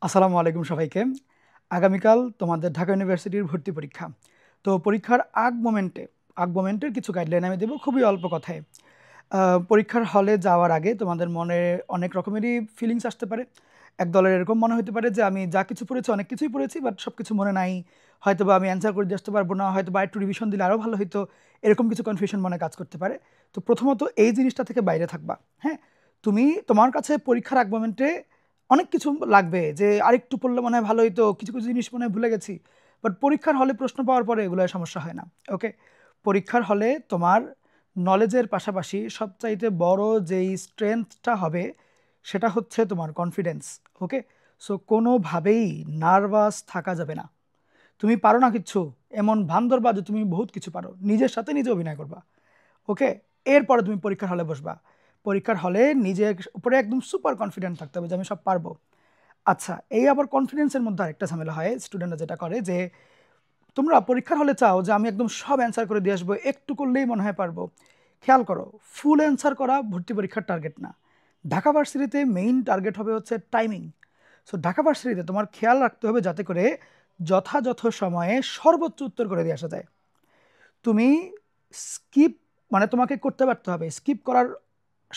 আসসালামু আলাইকুম সবাইকে। আগামীকাল তোমাদের ঢাকা ইউনিভার্সিটির ভর্তি পরীক্ষা। তো পরীক্ষার আগ মোমেন্টের কিছু গাইডলাইন আমি দেব খুবই অল্প কথায়। পরীক্ষার হলে যাওয়ার আগে তোমাদের মনে অনেক রকমেরই ফিলিংস আসতে পারে। এক দলের এরকম মনে হতে পারে যে আমি যা কিছু পড়েছি অনেক কিছুই পড়েছি, বাট সব কিছু মনে নাই, হয়তোবা আমি অ্যান্সার করে দিয়ে আসতে পারবো না, হয়তোবা একটু রিভিশন দিলে আরও ভালো হতো, এরকম কিছু কনফিউশন মনে কাজ করতে পারে। তো প্রথমত এই জিনিসটা থেকে বাইরে থাকবা। হ্যাঁ, তোমার কাছে পরীক্ষার আগ মোমেন্টে অনেক কিছু লাগবে যে আরেকটু পড়লে মনে হয় ভালো হতো, কিছু কিছু জিনিস মনে হয় ভুলে গেছি, বাট পরীক্ষার হলে প্রশ্ন পাওয়ার পরে এগুলো সমস্যা হয় না। ওকে, পরীক্ষার হলে তোমার নলেজের পাশাপাশি সবচাইতে বড় যেই স্ট্রেংথটা হবে সেটা হচ্ছে তোমার কনফিডেন্স। ওকে, সো কোনোভাবেই নার্ভাস থাকা যাবে না। তুমি পারো না কিচ্ছু, এমন ভান ধরবা যে তুমি বহুত কিছু পারো, নিজের সাথে নিজে অভিনয় করবা। ওকে, এরপরে তুমি পরীক্ষার হলে বসবা। পরীক্ষার হলে নিজের উপরে একদম সুপার কনফিডেন্ট থাকতে হবে যে আমি সব পারবো। আচ্ছা, এই আবার কনফিডেন্সের মধ্যে আরেকটা ঝামেলা হয়, স্টুডেন্টরা যেটা করে যে তোমরা পরীক্ষার হলে চাও যে আমি একদম সব অ্যান্সার করে দিয়ে আসবো, একটু করলেই মনে হয় পারবো। খেয়াল করো, ফুল অ্যান্সার করা ভর্তি পরীক্ষার টার্গেট না। ঢাকা ভার্সিটিতে মেইন টার্গেট হবে হচ্ছে টাইমিং। সো ঢাকা ভার্সিটিতে তোমার খেয়াল রাখতে হবে যাতে করে যথাযথ সময়ে সর্বোচ্চ উত্তর করে দিয়ে আসা যায়। তুমি স্কিপ মানে তোমাকে করতে পারতে হবে, স্কিপ করার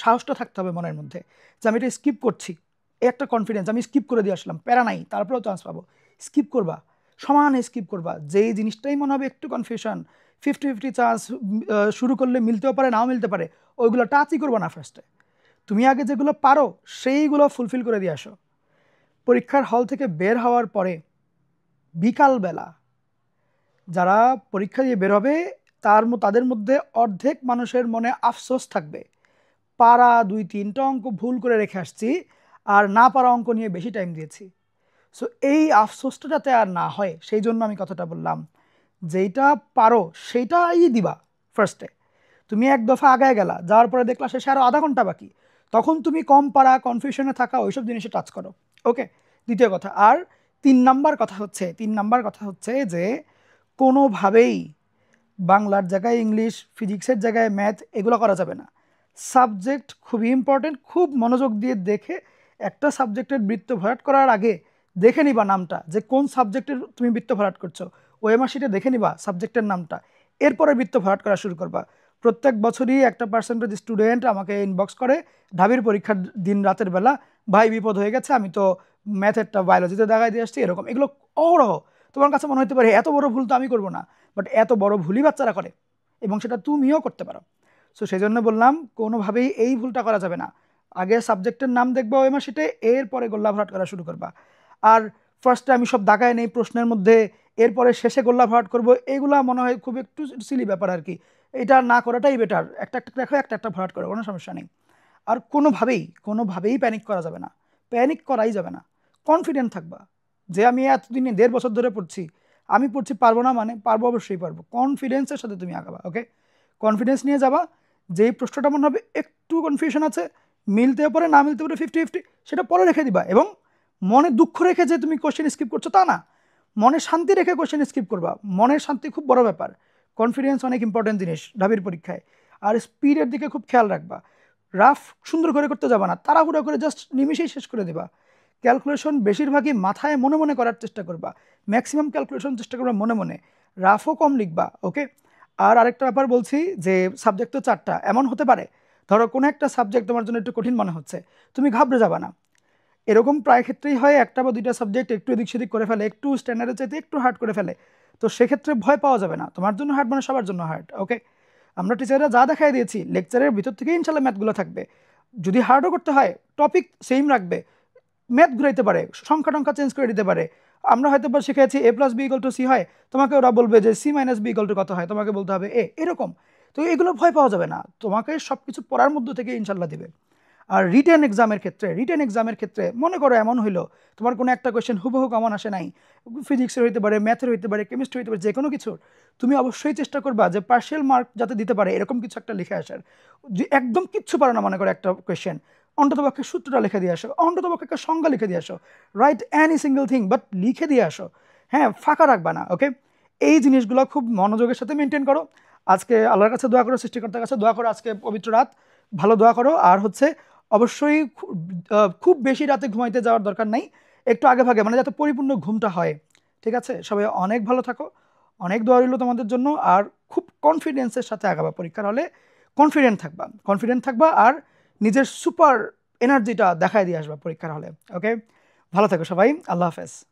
সাহসটা থাকতে হবে মনের মধ্যে যে আমি এটা স্কিপ করছি, এই একটা কনফিডেন্স, আমি স্কিপ করে দিয়ে আসলাম, প্যারা নাই, তারপরেও চান্স পাবো। স্কিপ করবা, সমানে স্কিপ করবা, যেই জিনিসটাই মনে হবে একটু কনফিউশন, 50-50 চান্স, শুরু করলে মিলতেও পারে নাও মিলতে পারে, ওইগুলো টাচই করবা না ফার্স্টে। তুমি আগে যেগুলো পারো সেইগুলো ফুলফিল করে দিয়ে আসো। পরীক্ষার হল থেকে বের হওয়ার পরে বিকালবেলা যারা পরীক্ষা দিয়ে বের হবে তাদের মধ্যে অর্ধেক মানুষের মনে আফসোস থাকবে, পারা 2-3টা অঙ্ক ভুল করে রেখে আসছি আর না পারা অঙ্ক নিয়ে বেশি টাইম দিয়েছি। সো এই আফসোসটা যাতে আর না হয় সেই জন্য আমি কথাটা বললাম, যেইটা পারো সেইটাই দিবা ফার্স্টে। তুমি এক দফা আগায় গেলা, যাওয়ার পরে দেখলা শেষে আরও আধা ঘন্টা বাকি, তখন তুমি কম পারা, কনফিউশনে থাকা ওইসব জিনিসে টাচ করো। ওকে, দ্বিতীয় কথা। আর 3 নাম্বার কথা হচ্ছে যে কোনোভাবেই বাংলার জায়গায় ইংলিশ, ফিজিক্সের জায়গায় ম্যাথ এগুলো করা যাবে না। সাবজেক্ট খুবই ইম্পর্টেন্ট, খুব মনোযোগ দিয়ে দেখে একটা সাবজেক্টের বৃত্ত ভরাট করার আগে দেখে নিবা নামটা যে কোন সাবজেক্টের তুমি বৃত্ত ভরাট করছো, ওএমআর শিটে দেখে নিবা সাবজেক্টের নামটা, এরপরে বৃত্ত ভরাট করা শুরু করবা। প্রত্যেক বছরই একটা পার্সেন্টেজ স্টুডেন্ট আমাকে ইনবক্স করে ঢাবির পরীক্ষার দিন রাতের বেলা, ভাই বিপদ হয়ে গেছে, আমি তো ম্যাথেরটা বায়োলজিতে দেখাই দিয়ে আসছি, এরকম এগুলো অহরহ। তোমার কাছে মনে হতে পারে এত বড় ভুল তো আমি করবো না, বাট এত বড় ভুলই বাচ্চারা করে এবং সেটা তুমিও করতে পারো। সো সেই জন্য বললাম কোনোভাবেই এই ভুলটা করা যাবে না। আগে সাবজেক্টের নাম দেখবা ওই মাসিতে, এরপরে গোল্লা ভরাট করা শুরু করবা। আর ফার্স্টে আমি সব দাগায় নেই প্রশ্নের মধ্যে, এরপরে শেষে গোল্লা ভরাট করবো, এইগুলা মনে হয় খুব একটু সিলি ব্যাপার আর কি। এটা না করাটাই বেটার, একটা একটা দেখো, একটা একটা ভরাট করো, কোনো সমস্যা নেই। আর কোনোভাবেই প্যানিক করা যাবে না, প্যানিক করাই যাবে না। কনফিডেন্ট থাকবা যে আমি এতদিনে 1.5 বছর ধরে পড়ছি, আমি পড়ছি পারবো না মানে পারবো, অবশ্যই পারবো। কনফিডেন্সের সাথে তুমি আগাবা। ওকে, কনফিডেন্স নিয়ে যাবা। যেই প্রশ্নটা মনে হবে একটু কনফিউশন আছে, মিলতে পারে না মিলতে পারে 50-50, সেটা পরে রেখে দিবা। এবং মনে দুঃখ রেখে যে তুমি কোশ্চেন স্কিপ করছো তা না, মনে শান্তি রেখে কোশ্চেন স্কিপ করবা। মনের শান্তি খুব বড় ব্যাপার, কনফিডেন্স অনেক ইম্পর্টেন্ট জিনিস ঢাবির পরীক্ষায়। আর স্পিডের দিকে খুব খেয়াল রাখবা, রাফ সুন্দর করে করতে যাবা না, তাড়াহুড়ো করে জাস্ট নিমিশেই শেষ করে দেবা। ক্যালকুলেশন বেশিরভাগই মাথায় মনে মনে করার চেষ্টা করবা, ম্যাক্সিমাম ক্যালকুলেশন চেষ্টা করবা মনে মনে, রাফও কম লিখবা। ওকে, আর আরেকটা ব্যাপার বলছি যে সাবজেক্ট তো 4টা, এমন হতে পারে ধরো কোনো একটা সাবজেক্ট তোমার জন্য একটু কঠিন মনে হচ্ছে, তুমি ঘাবড়ে যাবা না। এরকম প্রায় ক্ষেত্রেই হয়, একটা বা দুইটা সাবজেক্ট একটু এদিক সেদিক করে ফেলে, একটু স্ট্যান্ডার্ডের চাইতে একটু হার্ড করে ফেলে, তো সেক্ষেত্রে ভয় পাওয়া যাবে না, তোমার জন্য হার্ড মানে সবার জন্য হার্ড। ওকে, আমরা টিচাররা যা দেখাই দিয়েছি লেকচারের ভিতর থেকে ইনশাল্লাহ ম্যাথগুলো থাকবে। যদি হার্ডও করতে হয় টপিক সেম রাখবে, ম্যাথ ঘুরাইতে পারে, সংখ্যা টংখ্যা চেঞ্জ করে দিতে পারে। আমরা হয়তো বা শিখেছি a+b=c হয়, তোমাকে ওরা বলবে যে c-b কত হয়, তোমাকে বলতে হবে এরকম। তো এগুলো ভয় পাওয়া যাবে না, তোমাকে সব কিছু পড়ার মধ্য থেকে ইনশাল্লাহ দিবে। আর রিটেন এক্সামের ক্ষেত্রে মনে করো এমন হইলো তোমার কোনো একটা কোয়েশ্চেন হুবহু কমন আসে নাই, ফিজিক্সের হইতে পারে, ম্যাথের হইতে পারে, কেমিস্ট্রি হইতে পারে, যে কোনো কিছুর, তুমি অবশ্যই চেষ্টা করবা যে পার্শিয়াল মার্ক যাতে দিতে পারে এরকম কিছু একটা লিখে আসার। যে একদম কিচ্ছু পারো না মনে করো একটা কোয়েশ্চেন, অন্ততপক্ষে সূত্রটা লিখে দিয়ে আসো, অন্ততপক্ষে একটা সংজ্ঞা লিখে দিয়ে আসো, write any single thing but লিখে দিয়ে আসো। হ্যাঁ, ফাঁকা রাখবা না। ওকে, এই জিনিসগুলো খুব মনোযোগের সাথে মেনটেন করো। আজকে আল্লাহর কাছে দোয়া করো, সৃষ্টিকর্তার কাছে দোয়া করো, আজকে পবিত্র রাত, ভালো দোয়া করো। আর হচ্ছে অবশ্যই খুব বেশি রাতে ঘুমাইতে যাওয়ার দরকার নাই, একটু আগে ভাগে, মানে যাতে পরিপূর্ণ ঘুমটা হয়। ঠিক আছে, সবাই অনেক ভালো থাকো, অনেক দোয়া রইল তোমাদের জন্য। আর খুব কনফিডেন্সের সাথে আগাবা পরীক্ষার হলে, কনফিডেন্ট থাকবা আর নিজের সুপার এনার্জিটা দেখায় দিয়ে আসবা পরীক্ষার হলে। ওকে, ভালো থাকো সবাই, আল্লাহ হাফেজ।